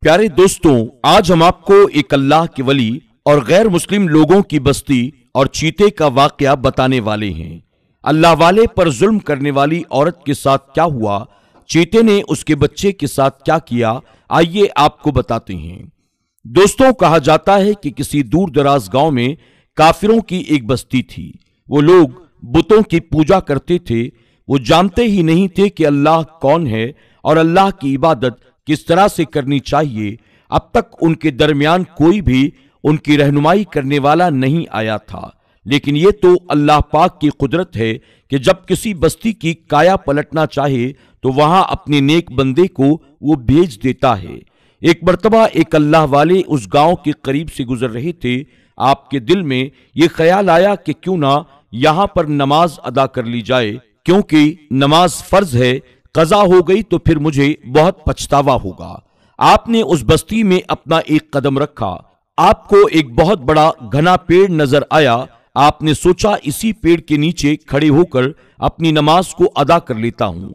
प्यारे दोस्तों, आज हम आपको एक अल्लाह के वली और गैर मुस्लिम लोगों की बस्ती और चीते का वाकया बताने वाले हैं। अल्लाह वाले पर जुल्म करने वाली औरत के साथ क्या हुआ, चीते ने उसके बच्चे के साथ क्या किया, आइए आपको बताते हैं। दोस्तों, कहा जाता है कि किसी दूर दराज गांव में काफिरों की एक बस्ती थी। वो लोग बुतों की पूजा करते थे। वो जानते ही नहीं थे कि अल्लाह कौन है और अल्लाह की इबादत किस तरह से करनी चाहिए। अब तक उनके दरमियान कोई भी उनकी रहनुमाई करने वाला नहीं आया था। लेकिन ये तो अल्लाह पाक की कुदरत है कि जब किसी बस्ती की काया पलटना चाहे तो वहां अपने नेक बंदे को वो भेज देता है। एक मर्तबा एक अल्लाह वाले उस गांव के करीब से गुजर रहे थे। आपके दिल में ये ख्याल आया कि क्यों ना यहां पर नमाज अदा कर ली जाए, क्योंकि नमाज फर्ज है। कज़ा हो गई तो फिर मुझे बहुत पछतावा होगा। आपने उस बस्ती में अपना एक कदम रखा। आपको एक बहुत बड़ा घना पेड़ नजर आया। आपने सोचा इसी पेड़ के नीचे खड़े होकर अपनी नमाज को अदा कर लेता हूं।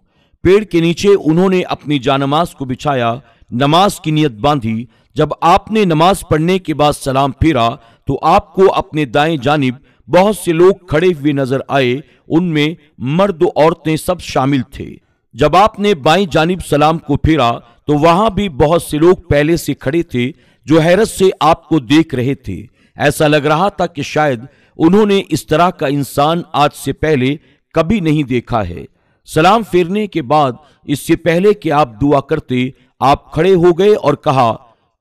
पेड़ के नीचे उन्होंने अपनी जानमाज को बिछाया, नमाज की नियत बांधी। जब आपने नमाज पढ़ने के बाद सलाम फेरा तो आपको अपने दाएं जानिब बहुत से लोग खड़े हुए नजर आए। उनमें मर्द औरतें सब शामिल थे। जब आपने बाईं जानिब सलाम को फेरा तो वहां भी बहुत से लोग पहले से खड़े थे जो हैरत से आपको देख रहे थे। ऐसा लग रहा था कि शायद उन्होंने इस तरह का इंसान आज से पहले कभी नहीं देखा है। सलाम फेरने के बाद इससे पहले कि आप दुआ करते, आप खड़े हो गए और कहा,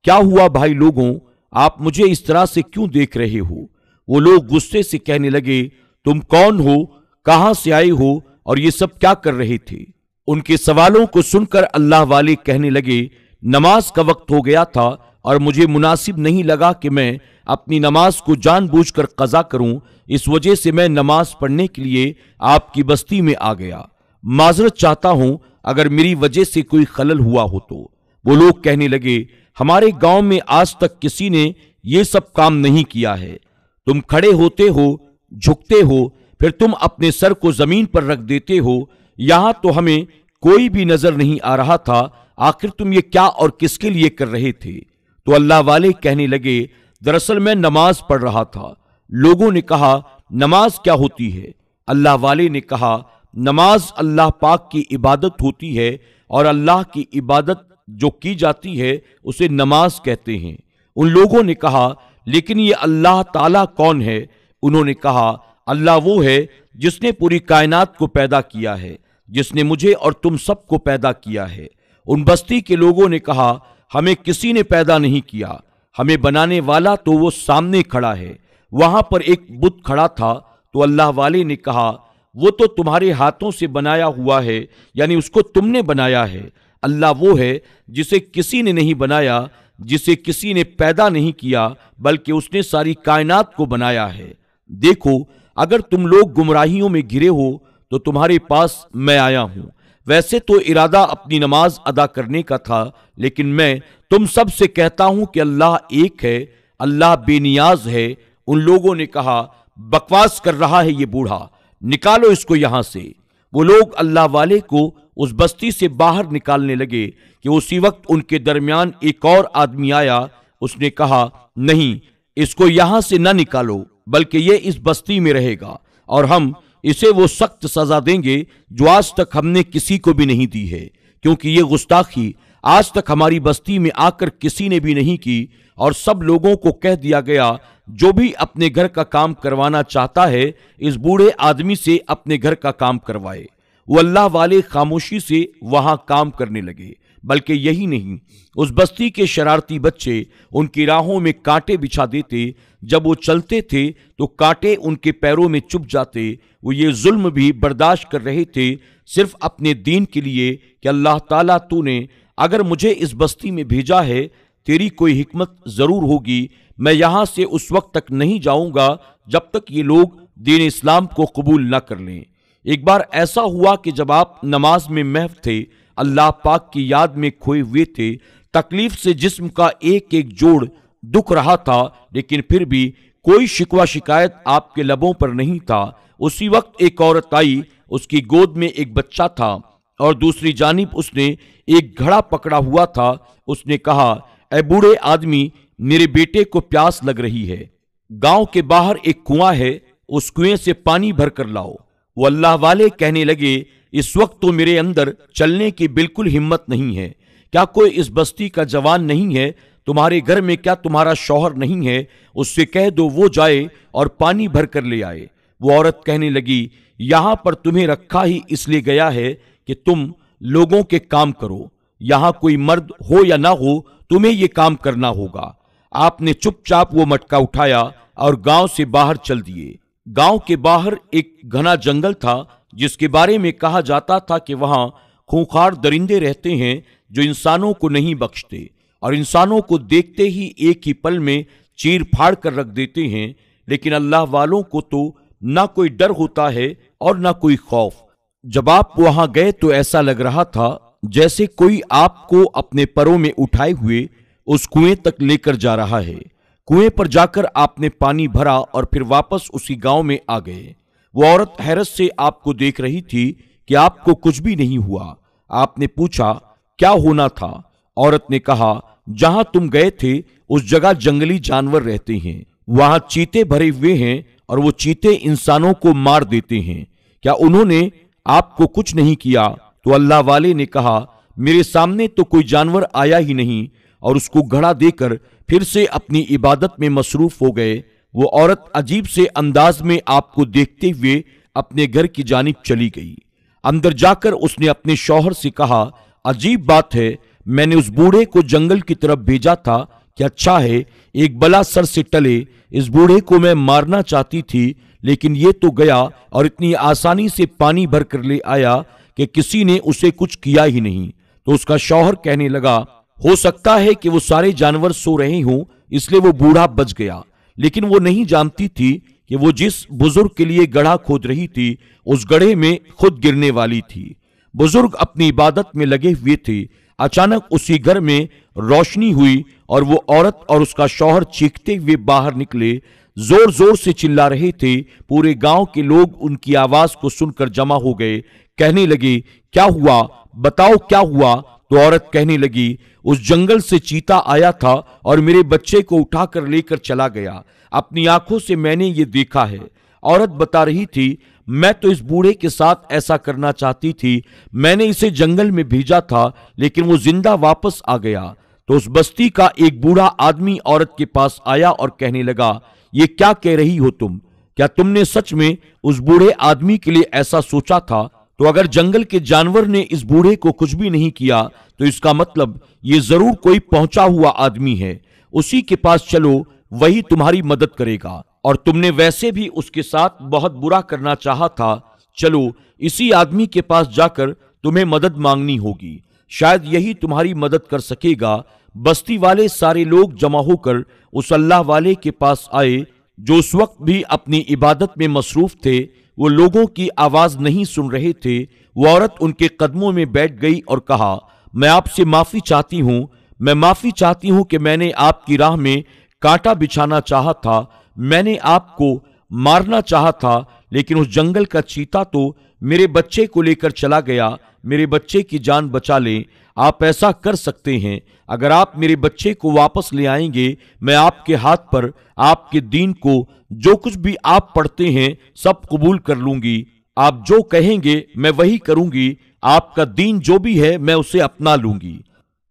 क्या हुआ भाई लोगों, आप मुझे इस तरह से क्यों देख रहे हो? वो लोग गुस्से से कहने लगे, तुम कौन हो, कहां से आए हो और ये सब क्या कर रहे थे? उनके सवालों को सुनकर अल्लाह वाले कहने लगे, नमाज का वक्त हो गया था और मुझे मुनासिब नहीं लगा कि मैं अपनी नमाज को जानबूझकर कज़ा करूं। इस वजह से मैं नमाज पढ़ने के लिए आपकी बस्ती में आ गया। माजरत चाहता हूं अगर मेरी वजह से कोई खलल हुआ हो तो। वो लोग कहने लगे, हमारे गांव में आज तक किसी ने ये सब काम नहीं किया है। तुम खड़े होते हो, झुकते हो, फिर तुम अपने सर को जमीन पर रख देते हो। यहां तो हमें कोई भी नजर नहीं आ रहा था। आखिर तुम ये क्या और किसके लिए कर रहे थे? तो अल्लाह वाले कहने लगे, दरअसल मैं नमाज पढ़ रहा था। लोगों ने कहा, नमाज क्या होती है? अल्लाह वाले ने कहा, नमाज अल्लाह पाक की इबादत होती है और अल्लाह की इबादत जो की जाती है उसे नमाज कहते हैं। उन लोगों ने कहा, लेकिन ये अल्लाह ताला कौन है? उन्होंने कहा, अल्लाह वो है जिसने पूरी कायनात को पैदा किया है, जिसने मुझे और तुम सबको पैदा किया है। उन बस्ती के लोगों ने कहा, हमें किसी ने पैदा नहीं किया, हमें बनाने वाला तो वो सामने खड़ा है। वहां पर एक बुत खड़ा था। तो अल्लाह वाले ने कहा, वो तो तुम्हारे हाथों से बनाया हुआ है, यानी उसको तुमने बनाया है। अल्लाह वो है जिसे किसी ने नहीं बनाया, जिसे किसी ने पैदा नहीं किया, बल्कि उसने सारी कायनात को बनाया है। देखो, अगर तुम लोग गुमराहियों में घिरे हो तो तुम्हारे पास मैं आया हूं। वैसे तो इरादा अपनी नमाज अदा करने का था, लेकिन मैं तुम सब से कहता हूं कि अल्लाह एक है, अल्लाह बेनियाज है। उन लोगों ने कहा, बकवास कर रहा है ये बूढ़ा, निकालो इसको यहां से। वो लोग अल्लाह वाले को उस बस्ती से बाहर निकालने लगे कि उसी वक्त उनके दरमियान एक और आदमी आया। उसने कहा, नहीं, इसको यहां से न निकालो, बल्कि ये इस बस्ती में रहेगा और हम इसे वो सख्त सजा देंगे जो आज तक हमने किसी को भी नहीं दी है, क्योंकि ये गुस्ताखी आज तक हमारी बस्ती में आकर किसी ने भी नहीं की। और सब लोगों को कह दिया गया, जो भी अपने घर का काम करवाना चाहता है इस बूढ़े आदमी से अपने घर का काम करवाए। वो अल्लाह वाले खामोशी से वहां काम करने लगे। बल्कि यही नहीं, उस बस्ती के शरारती बच्चे उनकी राहों में कांटे बिछा देते। जब वो चलते थे तो कांटे उनके पैरों में चुभ जाते। वो ये जुल्म भी बर्दाश्त कर रहे थे सिर्फ अपने दीन के लिए कि अल्लाह ताला, तूने अगर मुझे इस बस्ती में भेजा है, तेरी कोई हिकमत जरूर होगी। मैं यहां से उस वक्त तक नहीं जाऊंगा जब तक ये लोग दीन इस्लाम को कबूल न कर लें। एक बार ऐसा हुआ कि जब आप नमाज में महव थे, अल्लाह पाक की याद में खोए हुए थे, तकलीफ से जिस्म का एक एक जोड़ दुख रहा था, लेकिन फिर भी कोई शिकवा शिकायत आपके लबों पर नहीं था। उसी वक्त एक औरत आई, उसकी गोद में एक बच्चा था और दूसरी जानिब उसने एक घड़ा पकड़ा हुआ था। उसने कहा, اے बूढ़े आदमी, मेरे बेटे को प्यास लग रही है, गांव के बाहर एक कुआं है, उस कुएं से पानी भर कर लाओ। वो अल्लाह वाले कहने लगे, इस वक्त तो मेरे अंदर चलने की बिल्कुल हिम्मत नहीं है। क्या कोई इस बस्ती का जवान नहीं है? तुम्हारे घर में क्या तुम्हारा शौहर नहीं है? उससे कह दो वो जाए और पानी भर कर ले आए। वो औरत कहने लगी, यहां पर तुम्हें रखा ही इसलिए गया है कि तुम लोगों के काम करो। यहां कोई मर्द हो या ना हो, तुम्हें ये काम करना होगा। आपने चुपचाप वो मटका उठाया और गांव से बाहर चल दिए। गांव के बाहर एक घना जंगल था, जिसके बारे में कहा जाता था कि वहां खूंखार दरिंदे रहते हैं जो इंसानों को नहीं बख्शते और इंसानों को देखते ही एक ही पल में चीर फाड़ कर रख देते हैं। लेकिन अल्लाह वालों को तो ना कोई डर होता है और ना कोई खौफ। जब आप वहां गए तो ऐसा लग रहा था जैसे कोई आपको अपने परों में उठाए हुए उस कुएं तक लेकर जा रहा है। कुएं पर जाकर आपने पानी भरा और फिर वापस उसी गांव में आ गए। वो औरत हैरत से आपको देख रही थी कि आपको कुछ भी नहीं हुआ। आपने पूछा, क्या होना था? औरत ने कहा, जहां तुम गए थे उस जगह जंगली जानवर रहते हैं, वहां चीते भरे हुए हैं और वो चीते इंसानों को मार देते हैं। क्या उन्होंने आपको कुछ नहीं किया? तो अल्लाह वाले ने कहा, मेरे सामने तो कोई जानवर आया ही नहीं, और उसको घड़ा देकर फिर से अपनी इबादत में मसरूफ हो गए। वो औरत अजीब से अंदाज में आपको देखते हुए अपने घर की जानिब चली गई। अंदर जाकर उसने अपने शौहर से कहा, अजीब बात है, मैंने उस बूढ़े को जंगल की तरफ भेजा था कि अच्छा है एक बला सर से टले। इस बूढ़े को मैं मारना चाहती थी, लेकिन ये तो गया और इतनी आसानी से पानी भर कर ले आया कि किसी ने उसे कुछ किया ही नहीं। तो उसका शौहर कहने लगा, हो सकता है कि वो सारे जानवर सो रहे हों, इसलिए वो बूढ़ा बच गया। लेकिन वो नहीं जानती थी कि वो जिस बुजुर्ग के लिए गड्ढा खोद रही थी, उस गड्ढे में खुद गिरने वाली थी। बुजुर्ग अपनी इबादत में लगे हुए थे। अचानक उसी घर में रोशनी हुई और वो औरत और उसका शौहर चीखते हुए बाहर निकले, जोर जोर से चिल्ला रहे थे। पूरे गांव के लोग उनकी आवाज को सुनकर जमा हो गए। कहने लगे, क्या हुआ, बताओ क्या हुआ? तो औरत कहने लगी, उस जंगल से चीता आया था और मेरे बच्चे को उठाकर लेकर चला गया। अपनी आंखों से मैंने ये देखा है। औरत बता रही थी, मैं तो इस बूढ़े के साथ ऐसा करना चाहती थी। मैंने इसे जंगल में भेजा था, लेकिन वो जिंदा वापस आ गया। तो उस बस्ती का एक बूढ़ा आदमी औरत के पास आया और कहने लगा, ये क्या कह रही हो तुम? क्या तुमने सच में उस बूढ़े आदमी के लिए ऐसा सोचा था? तो अगर जंगल के जानवर ने इस बूढ़े को कुछ भी नहीं किया, तो इसका मतलब ये जरूर कोई पहुंचा हुआ आदमी है। उसी के पास चलो, वही तुम्हारी मदद करेगा। और तुमने वैसे भी उसके साथ बहुत बुरा करना चाहा था। चलो, इसी आदमी के पास जाकर तुम्हें मदद मांगनी होगी, शायद यही तुम्हारी मदद कर सकेगा। बस्ती वाले सारे लोग जमा होकर उस अल्लाह वाले के पास आए, जो उस वक्त भी अपनी इबादत में मसरूफ थे। वो लोगों की आवाज नहीं सुन रहे थे। वो औरत उनके कदमों में बैठ गई और कहा, मैं आपसे माफी चाहती हूं, मैं माफी चाहती हूं कि मैंने आपकी राह में कांटा बिछाना चाहा था, मैंने आपको मारना चाहा था, लेकिन उस जंगल का चीता तो मेरे बच्चे को लेकर चला गया। मेरे बच्चे की जान बचा लें। आप ऐसा कर सकते हैं, अगर आप मेरे बच्चे को वापस ले आएंगे, मैं आपके हाथ पर आपके दीन को, जो कुछ भी आप पढ़ते हैं, सब कबूल कर लूंगी। आप जो कहेंगे मैं वही करूंगी। आपका दीन जो भी है मैं उसे अपना लूंगी।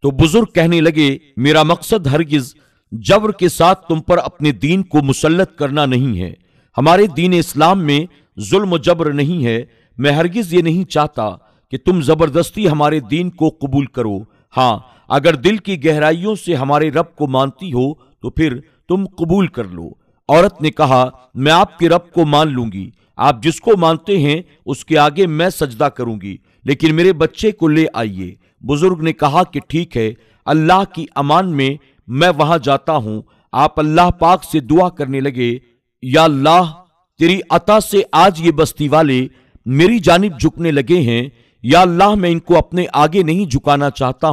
तो बुजुर्ग कहने लगे, मेरा मकसद हरगिज जबर के साथ तुम पर अपने दीन को मुसल्लत करना नहीं है। हमारे दीन इस्लाम में जुल्म जबर नहीं है। मैं हरगिज ये नहीं चाहता कि तुम जबरदस्ती हमारे दीन को कबूल करो। हाँ, अगर दिल की गहराइयों से हमारे रब को मानती हो तो फिर तुम कबूल कर लो। औरत ने कहा, मैं आपके रब को मान लूंगी। आप जिसको मानते हैं उसके आगे मैं सजदा करूंगी, लेकिन मेरे बच्चे को ले आइए। बुजुर्ग ने कहा कि ठीक है, अल्लाह की अमान में मैं वहां जाता हूं। आप अल्लाह पाक से दुआ करने लगे, या अल्लाह, तेरी अता से आज ये बस्ती वाले मेरी जानिब झुकने लगे हैं। या अल्लाह, मैं इनको अपने आगे नहीं झुकाना चाहता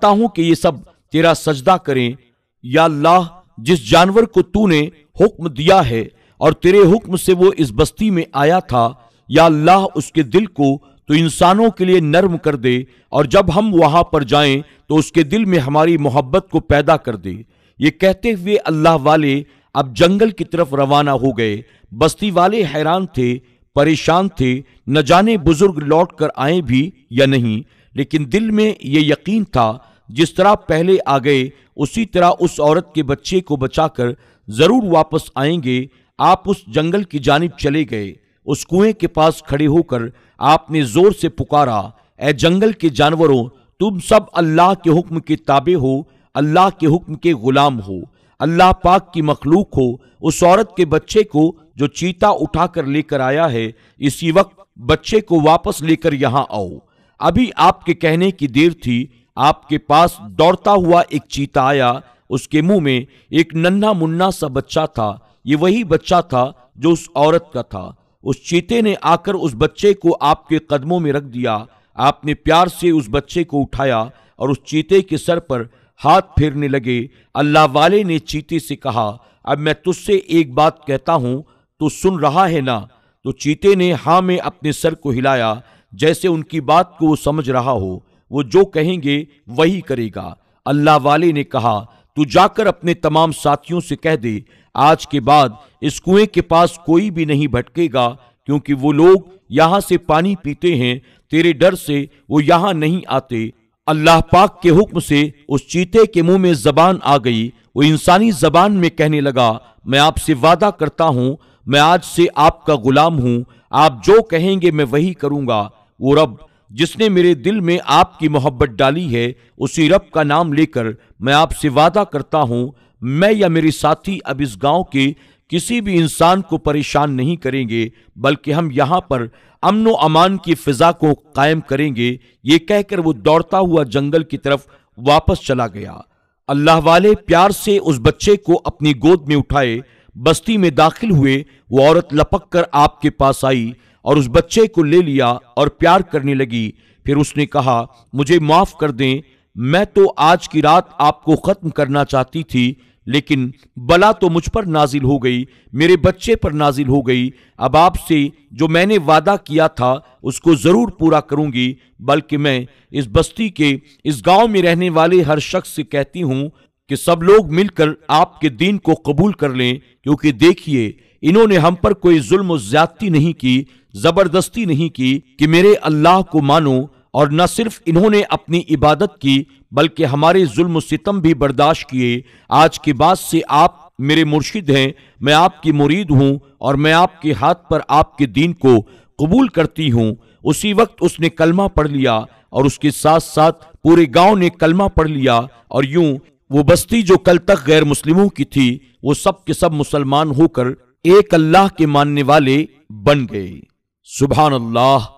हूं कि ये सब तेरा सजदा करें। या अल्लाह, जिस जानवर को तूने हुक्म दिया है और तेरे हुक्म से वो इस बस्ती में आया था, या अल्लाह, उसके दिल को تو इंसानों के लिए नर्म कर दे, और जब हम वहां पर जाएं तो उसके दिल में हमारी मोहब्बत को पैदा कर दे। ये कहते हुए अल्लाह वाले अब जंगल की तरफ रवाना हो गए। बस्ती वाले हैरान थे, परेशान थे, न जाने बुजुर्ग लौट कर आए भी या नहीं, लेकिन दिल में ये यकीन था जिस तरह पहले आ गए उसी तरह उस औरत के बच्चे को बचाकर जरूर वापस आएंगे। आप उस जंगल की जानिब चले गए। उस कुएं के पास खड़े होकर आपने जोर से पुकारा, ऐ जंगल के जानवरों, तुम सब अल्लाह के हुक्म के ताबे हो, अल्लाह के हुक्म के गुलाम हो, अल्लाह पाक की मखलूक हो। उस औरत के बच्चे को जो चीता उठाकर लेकर आया है, इसी वक्त बच्चे को वापस लेकर यहां आओ। अभी आपके कहने की देर थी, आपके पास दौड़ता हुआ एक चीता आया। उसके मुंह में एक नन्हा मुन्ना सा बच्चा था। ये वही बच्चा था जो उस औरत का था। उस चीते ने आकर उस बच्चे को आपके कदमों में रख दिया। आपने प्यार से उस बच्चे को उठाया और उस चीते के सर पर हाथ फेरने लगे। अल्लाह वाले ने चीते से कहा, अब मैं तुझसे एक बात कहता हूं, तू सुन रहा है ना? तो चीते ने हाँ में अपने सर को हिलाया, जैसे उनकी बात को वो समझ रहा हो। वो जो कहेंगे वही करेगा। अल्लाह वाले ने कहा, तू जाकर अपने तमाम साथियों से कह दे, आज के बाद इस कुएं के पास कोई भी नहीं भटकेगा, क्योंकि वो लोग यहां से पानी पीते हैं। तेरे डर से वो यहां नहीं आते। अल्लाह पाक के हुक्म से उस चीते के मुंह में जबान आ गई। वो इंसानी जबान में कहने लगा, मैं आपसे वादा करता हूं, मैं आज से आपका गुलाम हूं, आप जो कहेंगे मैं वही करूंगा। वो रब जिसने मेरे दिल में आपकी मोहब्बत डाली है, उसी रब का नाम लेकर मैं आपसे वादा करता हूं, मैं या मेरे साथी अब इस गांव के किसी भी इंसान को परेशान नहीं करेंगे, बल्कि हम यहां पर अमन व अमान की फिजा को कायम करेंगे। ये कहकर वो दौड़ता हुआ जंगल की तरफ वापस चला गया। अल्लाह वाले प्यार से उस बच्चे को अपनी गोद में उठाए, बस्ती में दाखिल हुए। वो औरत लपक कर आपके पास आई और उस बच्चे को ले लिया और प्यार करने लगी। फिर उसने कहा, मुझे माफ कर दें, मैं तो आज की रात आपको खत्म करना चाहती थी, लेकिन बला तो मुझ पर नाजिल हो गई, मेरे बच्चे पर नाजिल हो गई। अब आपसे जो मैंने वादा किया था उसको जरूर पूरा करूंगी, बल्कि मैं इस बस्ती के, इस गांव में रहने वाले हर शख्स से कहती हूं कि सब लोग मिलकर आपके दीन को कबूल कर लें, क्योंकि देखिए इन्होंने हम पर कोई जुल्म और ज्यादती नहीं की, जबरदस्ती नहीं की कि मेरे अल्लाह को मानो। और न सिर्फ इन्होंने अपनी इबादत की, बल्कि हमारे जुल्म सितम भी बर्दाश्त किए। आज के बाद से आप मेरे मुर्शिद हैं, मैं आपकी मुरीद हूं और मैं आपके हाथ पर आपके दीन को कबूल करती हूं। उसी वक्त उसने कलमा पढ़ लिया और उसके साथ साथ पूरे गांव ने कलमा पढ़ लिया, और यूं वो बस्ती जो कल तक गैर मुस्लिमों की थी, वो सब के सब मुसलमान होकर एक अल्लाह के मानने वाले बन गए। सुभान अल्लाह।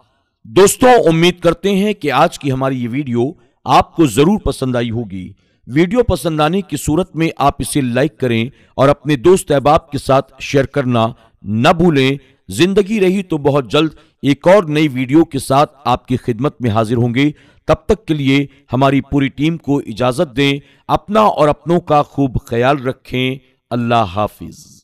दोस्तों, उम्मीद करते हैं कि आज की हमारी ये वीडियो आपको जरूर पसंद आई होगी। वीडियो पसंद आने की सूरत में आप इसे लाइक करें और अपने दोस्त अहबाब के साथ शेयर करना न भूलें। जिंदगी रही तो बहुत जल्द एक और नई वीडियो के साथ आपकी खिदमत में हाजिर होंगे। तब तक के लिए हमारी पूरी टीम को इजाजत दें। अपना और अपनों का खूब ख्याल रखें। अल्लाह हाफिज।